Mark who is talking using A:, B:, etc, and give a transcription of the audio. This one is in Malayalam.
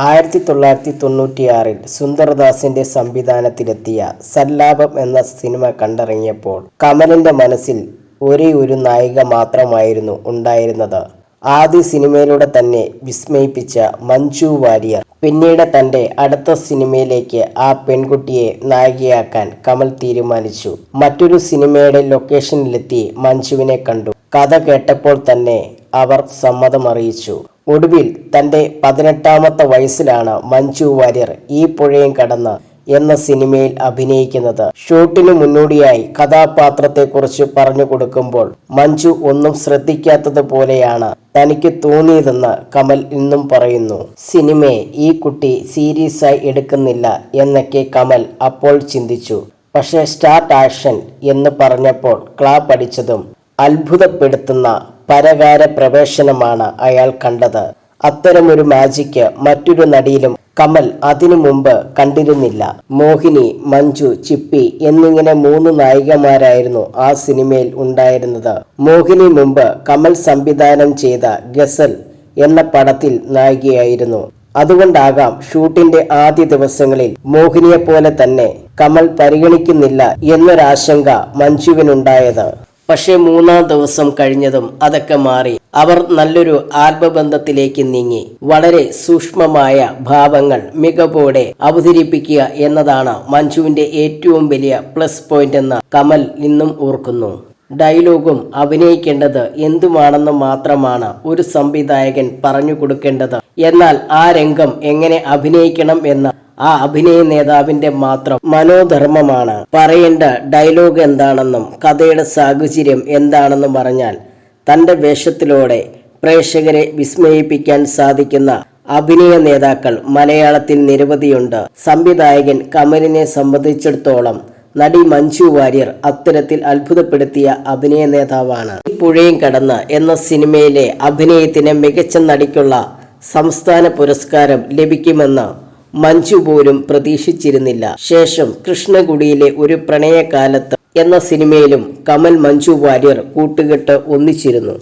A: 1996 സുന്ദർദാസിന്റെ സംവിധാനത്തിലെത്തിയ സല്ലാപം എന്ന സിനിമ കണ്ടിറങ്ങിയപ്പോൾ കമലിന്റെ മനസ്സിൽ ഒരേ ഒരു നായിക മാത്രമായിരുന്നു ഉണ്ടായിരുന്നത്. ആദ്യ സിനിമയിലൂടെ തന്നെ വിസ്മയിപ്പിച്ച മഞ്ജു വാര്യർ. പിന്നീട് തന്റെ അടുത്ത സിനിമയിലേക്ക് ആ പെൺകുട്ടിയെ നായികയാക്കാൻ കമൽ തീരുമാനിച്ചു. മറ്റൊരു സിനിമയുടെ ലൊക്കേഷനിലെത്തി മഞ്ജുവിനെ കണ്ടു. കഥ കേട്ടപ്പോൾ തന്നെ അവർ സമ്മതമറിയിച്ചു. ഒടുവിൽ തന്റെ 18ാമത്തെ വയസ്സിലാണ് മഞ്ജു വാര്യർ ഈ പുഴയും കടന്ന് എന്ന സിനിമയിൽ അഭിനയിക്കുന്നത്. ഷൂട്ടിനു മുന്നോടിയായി കഥാപാത്രത്തെക്കുറിച്ച് പറഞ്ഞു കൊടുക്കുമ്പോൾ മഞ്ജു ഒന്നും ശ്രദ്ധിക്കാത്തതുപോലെയാണ് തനിക്ക് തോന്നിയതെന്ന് കമൽ ഇന്നും പറയുന്നു. സിനിമയെ ഈ കുട്ടി സീരിയസായി എടുക്കുന്നില്ല എന്നൊക്കെ കമൽ അപ്പോൾ ചിന്തിച്ചു. പക്ഷേ സ്റ്റാർട്ട് ആക്ഷൻ എന്ന് പറഞ്ഞപ്പോൾ ക്ലാപ്പ് അടിച്ചതും അത്ഭുതപ്പെടുത്തുന്ന പരകാര പ്രവേശനമാണ് അയാൾ കണ്ടത്. അത്തരമൊരു മാജിക്ക് മറ്റൊരു നടിയിലും കമൽ അതിനു മുമ്പ് കണ്ടിരുന്നില്ല. മോഹിനി, മഞ്ജു, ചിപ്പി എന്നിങ്ങനെ 3 നായികമാരായിരുന്നു ആ സിനിമയിൽ ഉണ്ടായിരുന്നത്. മോഹിനി മുമ്പ് കമൽ സംവിധാനം ചെയ്ത ഗസൽ എന്ന പടത്തിൽ നായികയായിരുന്നു. അതുകൊണ്ടാകാം ഷൂട്ടിന്റെ ആദ്യ ദിവസങ്ങളിൽ മോഹിനിയെ പോലെ തന്നെ കമൽ പരിഗണിക്കുന്നില്ല എന്നൊരാശങ്ക മഞ്ജുവിനുണ്ടായത്. പക്ഷെ 3ാം ദിവസം കഴിഞ്ഞതും അതൊക്കെ മാറി. അവർ നല്ലൊരു ആത്മബന്ധത്തിലേക്ക് നീങ്ങി. വളരെ സൂക്ഷ്മമായ ഭാവങ്ങൾ മികവോടെ അവതരിപ്പിക്കുക എന്നതാണ് മഞ്ജുവിന്റെ ഏറ്റവും വലിയ പ്ലസ് പോയിന്റ് എന്ന് കമൽ ഇന്നും ഓർക്കുന്നു. ഡയലോഗും അഭിനയിക്കേണ്ടത് എന്തുമാണെന്ന് മാത്രമാണ് ഒരു സംവിധായകൻ പറഞ്ഞു കൊടുക്കേണ്ടത്. എന്നാൽ ആ രംഗം എങ്ങനെ അഭിനയിക്കണം എന്ന് ആ അഭിനയ നേതാവിന്റെ മാത്രം മനോധർമ്മമാണ്. പറയേണ്ട ഡയലോഗ് എന്താണെന്നും കഥയുടെ സാഹചര്യം എന്താണെന്നും പറഞ്ഞാൽ തന്റെ വേഷത്തിലൂടെ പ്രേക്ഷകരെ വിസ്മയിപ്പിക്കാൻ സാധിക്കുന്ന അഭിനയ നേതാക്കൾ മലയാളത്തിൽ നിരവധിയുണ്ട്. സംവിധായകൻ കമലിനെ സംബന്ധിച്ചിടത്തോളം നടി മഞ്ജു വാര്യർ അത്തരത്തിൽ അത്ഭുതപ്പെടുത്തിയ അഭിനയ നേതാവാണ്. ഈ പുഴയും കടന്ന് എന്ന സിനിമയിലെ അഭിനയത്തിന് മികച്ച നടിക്കുള്ള സംസ്ഥാന പുരസ്കാരം ലഭിക്കുമെന്ന് മഞ്ജു പോലും പ്രതീക്ഷിച്ചിരുന്നില്ല. ശേഷം കൃഷ്ണകുടിയിലെ ഒരു പ്രണയകാലത്ത് എന്ന സിനിമയിലും കമൽ മഞ്ജു വാര്യർ കൂട്ടുകെട്ട് ഒന്നിച്ചിരുന്നു.